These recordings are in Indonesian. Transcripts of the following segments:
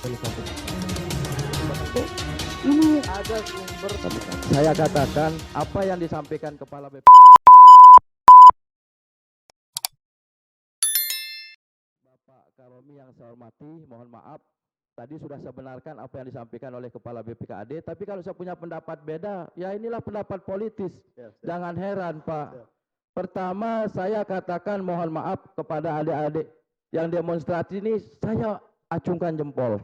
Ini ada sumber. Saya katakan apa yang disampaikan Kepala BP Bapak Karomi yang saya hormati, mohon maaf tadi sudah saya benarkan apa yang disampaikan oleh Kepala BPKAD, tapi kalau saya punya pendapat beda, ya inilah pendapat politis. Jangan heran Pak. Pertama saya katakan mohon maaf kepada adik-adik yang demonstrasi ini, saya acungkan jempol.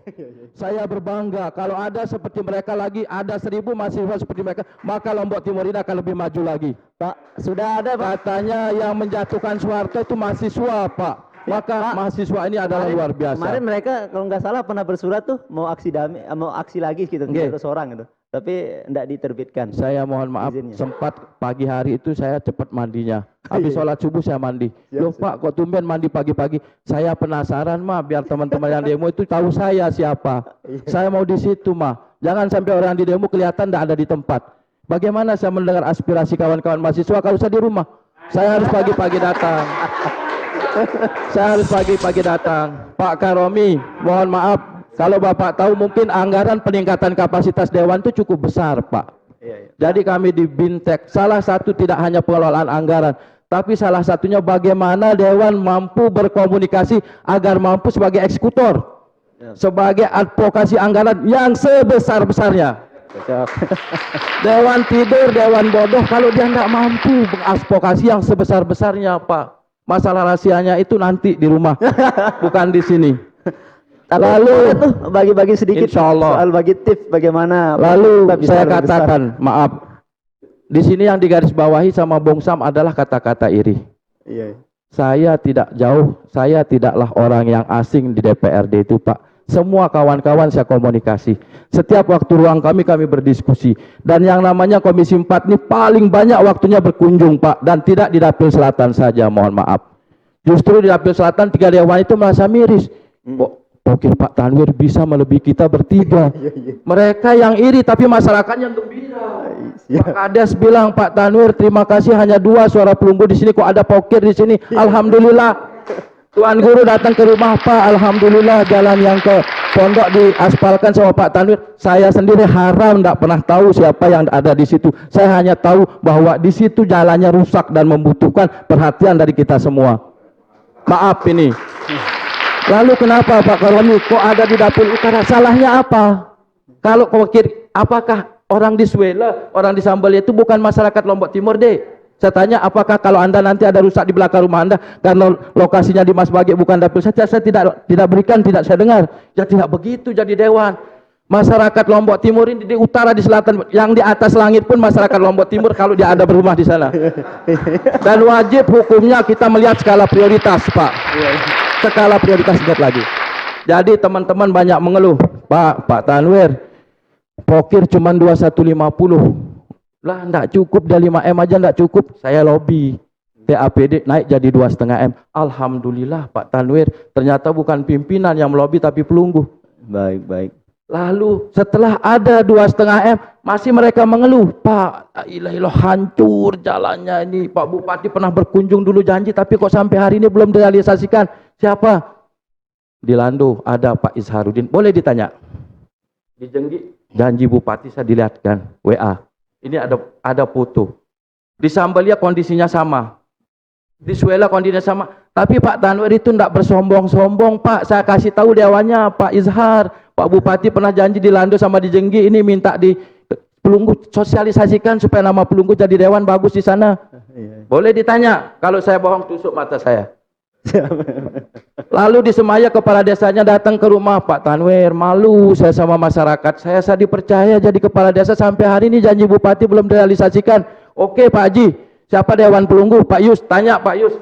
Saya berbangga kalau ada seperti mereka lagi, ada 1000 mahasiswa seperti mereka, maka Lombok Timur ini akan lebih maju lagi. Pak, sudah ada Pak. Katanya yang menjatuhkan Soeharto itu mahasiswa Pak, maka Pak, mahasiswa ini adalah luar biasa. Kemarin mereka kalau nggak salah pernah bersurat tuh mau aksi damai, mau aksi lagi gitu, 300 orang gitu, tapi tidak diterbitkan. Saya mohon maaf, izinnya. sempat pagi hari itu saya cepat mandinya. Habis sholat subuh saya mandi. Loh Pak, kok tumben mandi pagi-pagi? Saya penasaran mah, biar teman-teman yang demo itu tahu saya siapa. Saya mau di situ mah. Jangan sampai orang di demo kelihatan tidak ada di tempat. Bagaimana saya mendengar aspirasi kawan-kawan mahasiswa kalau saya di rumah? Saya harus pagi-pagi datang. Saya harus pagi-pagi datang. Pak Karomi, mohon maaf. Kalau Bapak tahu mungkin anggaran peningkatan kapasitas Dewan itu cukup besar Pak. Jadi kami di Bintek, salah satu tidak hanya pengelolaan anggaran, tapi salah satunya bagaimana Dewan mampu berkomunikasi agar mampu sebagai eksekutor, sebagai advokasi anggaran yang sebesar-besarnya. Dewan tidur, Dewan bodoh kalau dia tidak mampu mengadvokasi yang sebesar-besarnya Pak. Masalah rahasianya itu nanti di rumah, bukan di sini. Lalu tuh bagi-bagi sedikit soal bagi tips bagaimana. Lalu saya katakan maaf, di sini yang digarisbawahi sama Bung Sam adalah kata-kata iri. Iya. Saya tidak jauh, saya tidaklah orang yang asing di DPRD itu Pak. Semua kawan-kawan saya komunikasi. Setiap waktu ruang kami berdiskusi. Dan yang namanya Komisi 4 ini paling banyak waktunya berkunjung Pak. Dan tidak di Dapil Selatan saja, mohon maaf. Justru di Dapil Selatan 3 dewan itu merasa miris. Oke Pak Tanwir bisa melebihi kita bertiga. Mereka yang iri tapi masyarakatnya gembira. Pak Kades bilang, Pak Tanwir terima kasih hanya 2 suara pelunggu di sini, kok ada pokir di sini. Alhamdulillah. Tuan Guru datang ke rumah Pak, alhamdulillah jalan yang ke pondok diaspalkan sama Pak Tanwir. Saya sendiri haram tidak pernah tahu siapa yang ada di situ. Saya hanya tahu bahwa di situ jalannya rusak dan membutuhkan perhatian dari kita semua. Maaf ini. Lalu kenapa Pak Karomi kok ada di dapil utara? Salahnya apa? Kalau pikir apakah orang di Suela, orang di Sambal itu bukan masyarakat Lombok Timur deh? Saya tanya apakah kalau Anda nanti ada rusak di belakang rumah Anda karena lokasinya di Mas Bagi bukan dapil saya tidak berikan, tidak saya dengar. Ya tidak begitu jadi dewan. Masyarakat Lombok Timur ini di utara, di selatan, yang di atas langit pun masyarakat Lombok Timur kalau dia ada berumah di sana. Dan wajib hukumnya kita melihat skala prioritas Pak. Skala prioritas lihat lagi. Jadi teman-teman banyak mengeluh, Pak Tanwir pokir cuma 2150 lah, enggak cukup, dah 5M aja enggak cukup. Saya lobby TAPD naik jadi 2,5M. Alhamdulillah Pak Tanwir, ternyata bukan pimpinan yang melobi tapi pelunggu. Baik. Lalu setelah ada 2,5M masih mereka mengeluh, Pak ilah hancur jalannya ini. Pak Bupati pernah berkunjung dulu janji tapi kok sampai hari ini belum direalisasikan. Siapa? Di Lando ada Pak Izharuddin, boleh ditanya. Di Jenggi janji Bupati saya dilihatkan WA. Ini ada foto. Di Sambalia kondisinya sama. Di Suela kondisinya sama. Tapi Pak Tanwir itu tidak bersombong-sombong Pak. Saya kasih tahu dewannya Pak Izhar. Pak Bupati pernah janji di Lando sama di Jenggi ini minta di Pelunggu sosialisasikan supaya nama Pelunggu jadi dewan bagus di sana. Boleh ditanya. Kalau saya bohong tusuk mata saya. Lalu di Semaya kepala desanya datang ke rumah Pak Tanwir, malu saya sama masyarakat. Saya dipercaya jadi kepala desa sampai hari ini janji Bupati belum direalisasikan. Oke Pak Haji, siapa dewan pelunggu? Pak Yus, tanya Pak Yus.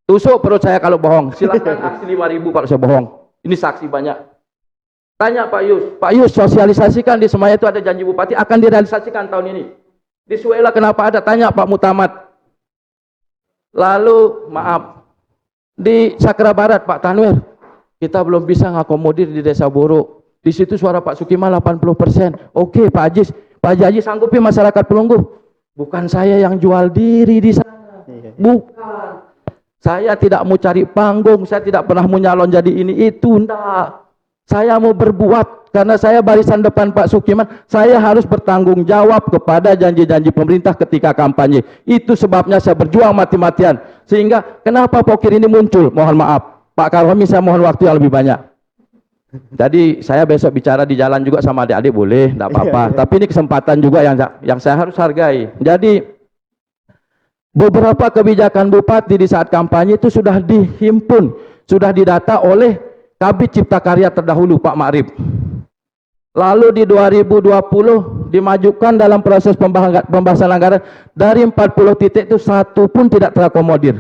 Tusuk perut saya kalau bohong. Silakan aksi 5.000 kalau saya bohong. Ini saksi banyak. Tanya Pak Yus sosialisasikan di Semaya itu ada janji Bupati akan direalisasikan tahun ini. Di Suela kenapa ada? Tanya Pak Mutamat. Lalu maaf, di Sakra Barat Pak Tanwir kita belum bisa ngakomodir di Desa Boro. Di situ suara Pak Sukima 80%. Oke Pak Haji sanggupi masyarakat Pelunggu. Bukan saya yang jual diri di sana. Bukan. Saya tidak mau cari panggung, saya tidak pernah mau nyalon jadi ini itu, enggak. Saya mau berbuat karena saya barisan depan Pak Sukiman. Saya harus bertanggung jawab kepada janji-janji pemerintah ketika kampanye. Itu sebabnya saya berjuang mati-matian. Sehingga kenapa Pokir ini muncul? Mohon maaf, Pak Karwami, saya mohon waktu yang lebih banyak. Jadi saya besok bicara di jalan juga sama adik-adik boleh, tidak apa-apa. Tapi ini kesempatan juga yang saya harus hargai. Jadi beberapa kebijakan bupati di saat kampanye itu sudah dihimpun, sudah didata oleh Kabid Cipta Karya terdahulu Pak Ma'rif. Lalu di 2020 dimajukan dalam proses pembahasan anggaran, dari 40 titik itu satu pun tidak terakomodir.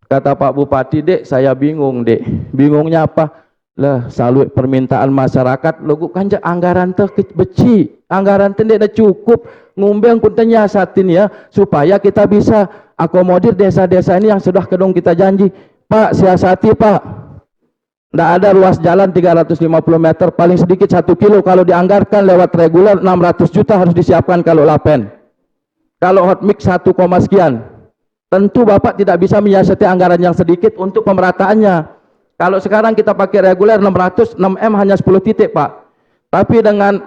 Kata Pak Bupati, Dek, saya bingung, Dek. Bingungnya apa? Lah, selalu permintaan masyarakat, logo kan anggaran teh beci, anggaran teh tidak cukup, ngumbeng pun nyiasatin ya, supaya kita bisa akomodir desa-desa ini yang sudah kedong kita janji. Pak, siasati Pak. Tidak ada ruas jalan 350 meter, paling sedikit 1 kilo, kalau dianggarkan lewat reguler 600 juta harus disiapkan kalau lapen. Kalau hot mix 1, sekian. Tentu Bapak tidak bisa menyiasati anggaran yang sedikit untuk pemerataannya. Kalau sekarang kita pakai reguler 600, 6M hanya 10 titik Pak. Tapi dengan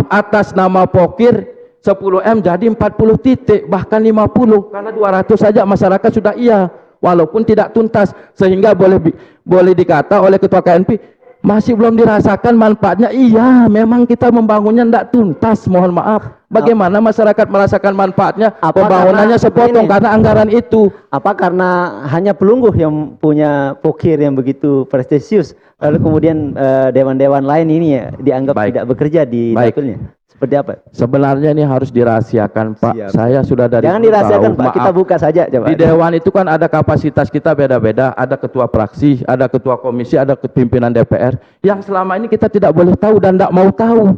atas nama Pokir 10M jadi 40 titik, bahkan 50, karena 200 saja masyarakat sudah iya. Walaupun tidak tuntas, sehingga boleh dikata oleh Ketua KNP masih belum dirasakan manfaatnya. Iya, memang kita membangunnya tidak tuntas, mohon maaf. Bagaimana masyarakat merasakan manfaatnya? Pembangunannya sepotong karena anggaran itu. Apa Karena hanya pelungguh yang punya Pokir yang begitu prestisius, lalu kemudian dewan-dewan lain ini ya dianggap tidak bekerja di dapilnya. Seperti apa? Sebenarnya ini harus dirahasiakan Pak. Siap. Saya sudah dari Jangan dirahasiakan Pak, maaf. kita buka saja coba. Di Dewan itu kan ada kapasitas kita beda-beda, ada ketua fraksi, ada ketua komisi, ada pimpinan DPR, yang selama ini kita tidak boleh tahu dan tidak mau tahu.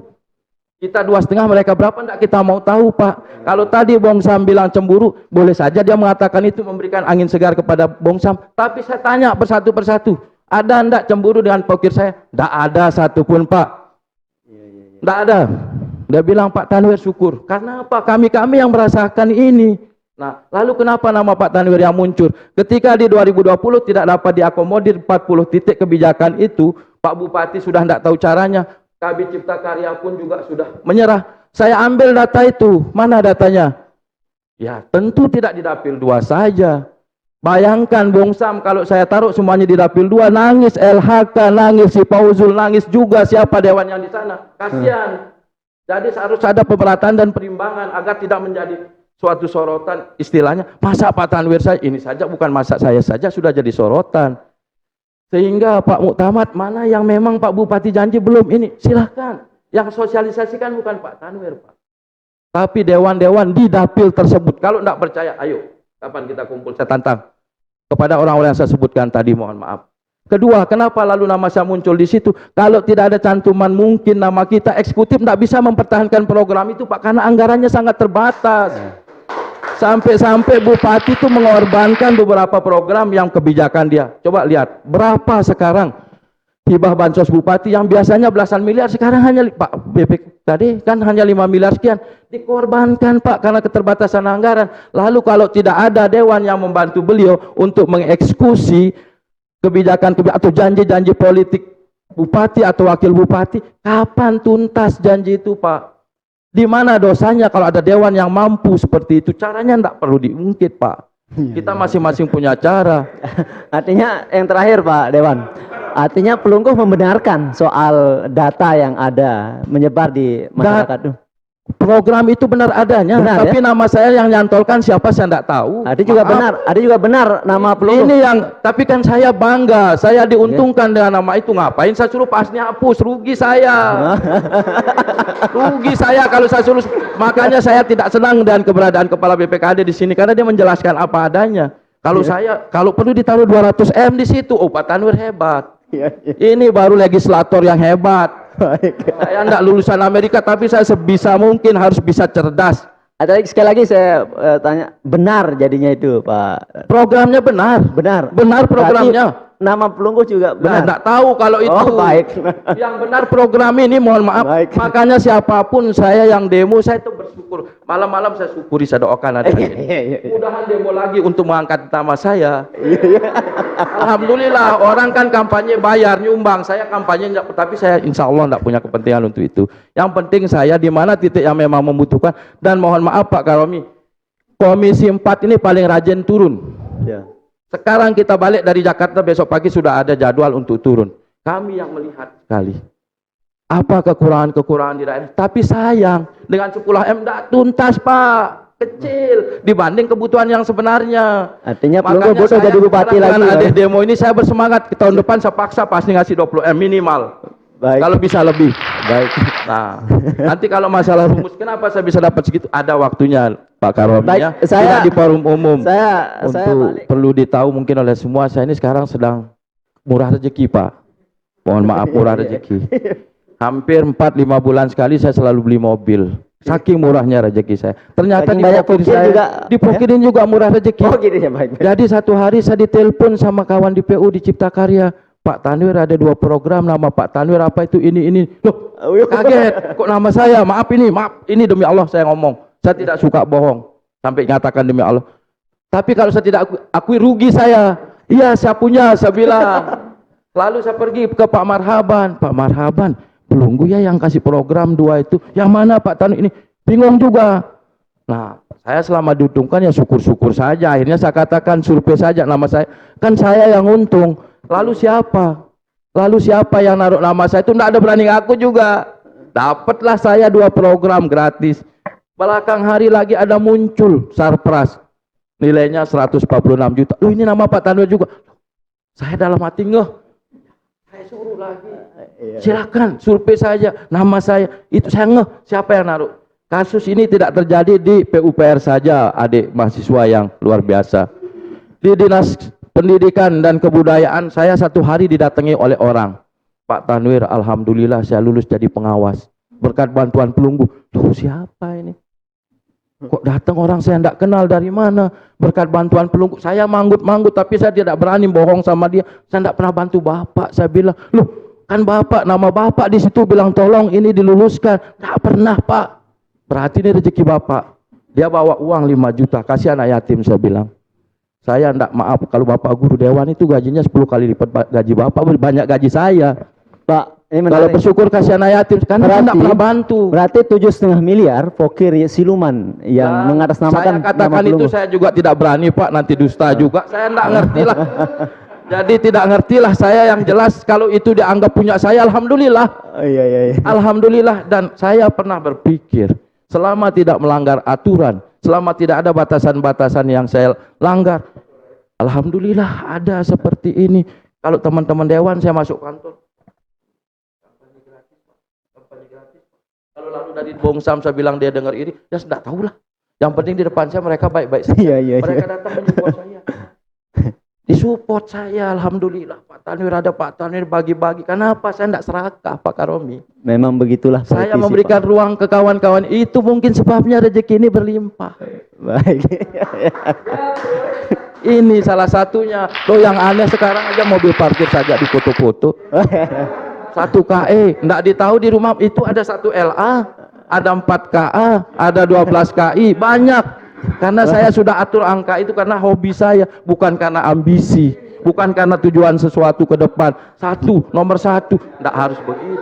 Kita 2,5, mereka berapa tidak kita mau tahu Pak. Kalau tadi Bong Sam bilang cemburu, boleh saja dia mengatakan itu memberikan angin segar kepada Bong Sam. Tapi saya tanya persatu, ada tidak cemburu dengan Pokir saya? Tidak ada satupun Pak. Tidak ada. Dia bilang Pak Tanwir syukur. Karena apa? Kami yang merasakan ini. Nah, lalu kenapa nama Pak Tanwir yang muncul? Ketika di 2020 tidak dapat diakomodir 40 titik kebijakan itu, Pak Bupati sudah tidak tahu caranya. Kabid Cipta Karya pun juga sudah menyerah. Saya ambil data itu. Mana datanya? Ya, tentu tidak di Dapil 2 saja. Bayangkan Bung Sam, kalau saya taruh semuanya di Dapil 2, nangis LHK, nangis si Pauzul, nangis juga siapa dewan yang di sana. Kasihan. Jadi harus ada pemerataan dan perimbangan agar tidak menjadi suatu sorotan. Istilahnya, masa Pak Tanwir saya, ini saja bukan masa saya saja sudah jadi sorotan. Sehingga Pak Muktamad, mana yang memang Pak Bupati janji belum ini, silahkan. Yang sosialisasikan bukan Pak Tanwir Pak, tapi dewan-dewan di dapil tersebut. Kalau tidak percaya, ayo, kapan kita kumpul, saya tantang kepada orang-orang yang saya sebutkan tadi, mohon maaf. Kedua, kenapa lalu nama saya muncul di situ? Kalau tidak ada cantuman, mungkin nama kita eksekutif tidak bisa mempertahankan program itu Pak, karena anggarannya sangat terbatas. Sampai-sampai Bupati itu mengorbankan beberapa program yang kebijakan dia. Coba lihat, berapa sekarang hibah bansos Bupati yang biasanya belasan miliar, sekarang hanya Pak BP tadi kan hanya 5 miliar sekian. Dikorbankan Pak karena keterbatasan anggaran. Lalu kalau tidak ada dewan yang membantu beliau untuk mengeksekusi kebijakan atau janji-janji politik bupati atau wakil bupati, kapan tuntas janji itu Pak? Di mana dosanya kalau ada dewan yang mampu seperti itu? Caranya tidak perlu diungkit Pak. Kita masing-masing punya cara. Artinya yang terakhir Pak Dewan, artinya pelungguh membenarkan soal data yang ada menyebar di masyarakat itu. Program itu benar adanya, benar, tapi ya? Nama saya yang nyantolkan siapa saya tidak tahu. Ada juga benar, ada juga benar nama pelungguh. Ini yang, tapi kan saya bangga, saya diuntungkan dengan nama itu. Ngapain saya suruh Pak Asni hapus? Rugi saya. Rugi saya kalau saya suruh. Makanya saya tidak senang dengan keberadaan Kepala BPKD di sini karena dia menjelaskan apa adanya. Kalau saya, kalau perlu ditaruh 200 M di situ, oh Pak Tanwir hebat. Ini baru legislator yang hebat. Saya tidak lulusan Amerika, tapi saya sebisa mungkin harus bisa cerdas. Ada sekali lagi saya tanya, benar jadinya itu Pak? Programnya benar. Benar. Benar programnya. nama pelunggu juga benar. Enggak tahu kalau itu. Oh, baik. Yang benar program ini, mohon maaf. Baik. Makanya siapapun saya yang demo, saya itu bersyukur. Malam-malam saya syukuri, saya doakan ada ini. Mudahan demo lagi untuk mengangkat nama saya. Alhamdulillah, orang kan kampanye bayar, nyumbang. Saya kampanye, tapi saya insya Allah enggak punya kepentingan untuk itu. Yang penting saya di mana titik yang memang membutuhkan. Dan mohon maaf Pak Karomi, Komisi 4 ini paling rajin turun. Ya. Sekarang kita balik dari Jakarta, besok pagi sudah ada jadwal untuk turun. Kami yang melihat sekali apa kekurangan-kekurangan di daerah. Tapi sayang, dengan 10M tidak tuntas Pak, kecil dibanding kebutuhan yang sebenarnya. Artinya Makanya pelunggu bodoh jadi bupati lagi. dengan adik demo ini saya bersemangat, tahun depan saya paksa pasti ngasih 20M minimal. Baik. Kalau bisa lebih. Baik. Nah, nanti kalau masalah rumus, kenapa saya bisa dapat segitu? Ada waktunya Pak Karomi, Baik, ya. saya- Tidak di forum umum. Saya Untuk balik. perlu ditahu mungkin oleh semua, saya ini sekarang sedang murah rezeki Pak. Mohon maaf, murah rezeki. Hampir 4-5 bulan sekali saya selalu beli mobil. Saking murahnya rezeki saya. Ternyata Saking di banyak Pokir pokir saya, juga, di Pokirin juga murah rezeki. Oh gitu ya, baik. Jadi satu hari saya ditelepon sama kawan di PU di Cipta Karya. Pak Tanwir ada 2 program, nama Pak Tanwir apa itu ini. Loh, kaget. Kok nama saya? Maaf ini demi Allah saya ngomong. Saya tidak suka bohong. Sampai nyatakan demi Allah. Tapi kalau saya tidak akui rugi saya. Iya, saya punya, saya bilang. Lalu saya pergi ke Pak Marhaban. Pak Marhaban, pelunggu ya yang kasih program 2 itu. Yang mana Pak Tanwir ini? Bingung juga. Nah, saya selama diuntungkan ya syukur-syukur saja. Akhirnya saya katakan survei saja nama saya. Kan saya yang untung. Lalu siapa? Yang naruh nama saya itu tidak ada berani ngaku juga. Dapatlah saya 2 program gratis. Belakang hari lagi ada muncul Sarpras. Nilainya 146 juta. Loh, ini nama Pak Tanwir juga. Saya dalam hati ngeh. Saya suruh lagi. Silakan survei saja nama saya. Itu saya ngeh. Siapa yang naruh? Kasus ini tidak terjadi di PUPR saja, adik mahasiswa yang luar biasa. Di Dinas Pendidikan dan Kebudayaan saya satu hari didatangi oleh orang. Pak Tanwir, alhamdulillah saya lulus jadi pengawas berkat bantuan pelunggu. Tuh siapa ini? Kok datang orang saya tidak kenal dari mana? Berkat bantuan pelunggu. Saya manggut-manggut tapi saya tidak berani bohong sama dia. Saya tidak pernah bantu Bapak. Saya bilang, loh kan Bapak, nama Bapak di situ bilang tolong ini diluluskan. Tidak pernah Pak. Berarti ini rezeki Bapak. Dia bawa uang 5 juta kasih anak yatim, saya bilang. Saya enggak, maaf, kalau Bapak guru dewan itu gajinya 10 kali lipat gaji Bapak, banyak gaji saya. Pak, ini Kalau menarik. bersyukur kasih anak yatim, karena saya enggak pernah bantu. Berarti 7,5 miliar pokir siluman yang Nah, mengatasnamakan saya katakan nama itu pelunggu. saya juga tidak berani Pak, nanti dusta juga. Saya enggak ngerti lah. Jadi tidak ngerti lah saya, yang jelas kalau itu dianggap punya saya, alhamdulillah. Oh, iya. Alhamdulillah. Dan saya pernah berpikir, selama tidak melanggar aturan, selama tidak ada batasan-batasan yang saya langgar, alhamdulillah ada seperti ini. Kalau teman-teman dewan saya masuk kantor, kampanye gratis. Kalau lalu dari Bongsam saya bilang dia dengar ini, ya sudah tahu lah. Yang penting di depan saya mereka baik-baik saja. Iya. Mereka datang mensupport saya. Disupport saya, alhamdulillah. Pak Tanwir ada, Pak Tanwir bagi-bagi. Kenapa saya tidak serakah Pak Karomi? Memang begitulah Saya politisi, memberikan Pak. ruang ke kawan-kawan. Itu mungkin sebabnya rezeki ini berlimpah. Baik. Ini salah satunya. Loh, yang aneh sekarang aja mobil parkir saja di foto-foto. 1 KE, enggak ditahu di rumah itu ada 1 LA, ada 4 KA, ada 12 KI, banyak. Karena saya sudah atur angka itu karena hobi saya, bukan karena ambisi, bukan karena tujuan sesuatu ke depan. Nomor satu, enggak harus begitu.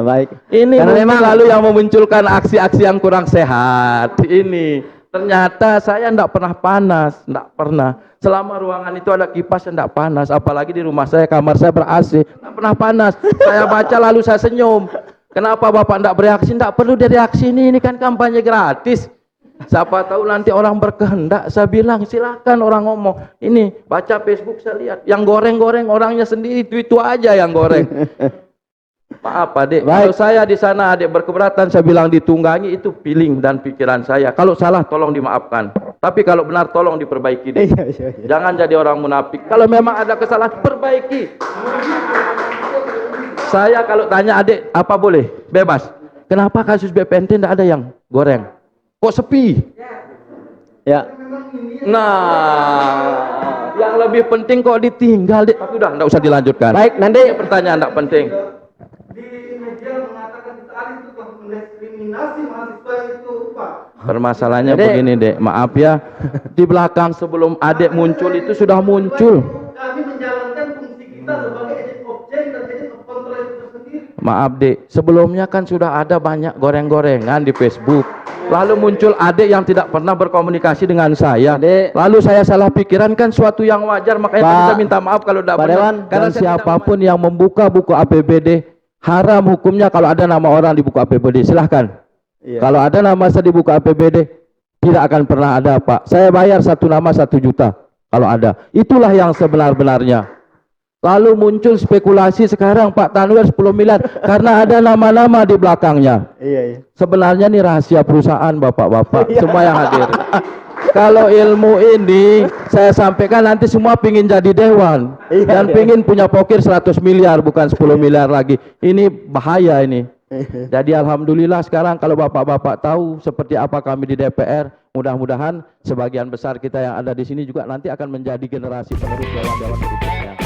Baik. Ini Karena memang lalu yang memunculkan aksi-aksi yang kurang sehat. Ini ternyata saya enggak pernah panas, enggak pernah. Selama ruangan itu ada kipas enggak panas, apalagi di rumah saya, kamar saya ber-AC, enggak pernah panas. Saya baca lalu saya senyum. Kenapa Bapak enggak bereaksi? Enggak perlu direaksi, ini kan kampanye gratis. Siapa tahu nanti orang berkehendak, saya bilang silakan orang ngomong. Ini baca Facebook saya lihat, yang goreng-goreng orangnya sendiri, itu aja yang goreng. Maaf adik, kalau saya di sana adik berkeberatan, saya bilang ditunggangi, itu feeling dan pikiran saya. Kalau salah tolong dimaafkan, tapi kalau benar tolong diperbaiki. Iya. Jangan jadi orang munafik. Kalau memang ada kesalahan, perbaiki. Saya kalau tanya adik, apa boleh? Bebas. Kenapa kasus BPNT tidak ada yang goreng? Kok sepi? Ya. Nah, yang lebih penting kok ditinggal, Dek. Tapi udah, enggak usah dilanjutkan. Baik, nanti Pertanyaan enggak penting. Di media mengatakan kita alih itu telah mendiskriminasi mahasiswa itu, Pak. Permasalahannya Dek. begini, Dek. Maaf ya. Di belakang sebelum Adek muncul itu sudah muncul. Kami menjalankan fungsi kita sebagai agent of change dan agent of control itu tersendiri. Maaf, Dek. Sebelumnya kan sudah ada banyak goreng-gorengan di Facebook. Lalu muncul Adek yang tidak pernah berkomunikasi dengan saya. Dek. Lalu saya salah pikiran, kan suatu yang wajar. Makanya tadi Pak- saya minta maaf kalau tidak Pak benar. Dewan, Karena dan saya tidak siapapun yang membuka buku APBD, haram hukumnya kalau ada nama orang di buku APBD. Silahkan. Iya. Kalau ada nama saya di buku APBD, tidak akan pernah ada, Pak. Saya bayar satu nama 1 juta kalau ada. Itulah yang sebenar-benarnya. Lalu muncul spekulasi sekarang Pak Tanwir 10 miliar karena ada nama-nama di belakangnya. Iya, iya. Sebenarnya ini rahasia perusahaan Bapak-bapak, Iya. semua yang hadir. Kalau ilmu ini saya sampaikan nanti semua pingin jadi dewan. Iya, Dan iya. pingin punya pokir 100 miliar bukan 10 miliar lagi. Ini bahaya ini. Jadi alhamdulillah sekarang kalau bapak-bapak tahu seperti apa kami di DPR, mudah-mudahan sebagian besar kita yang ada di sini juga nanti akan menjadi generasi penerus dewan-dewan berikutnya.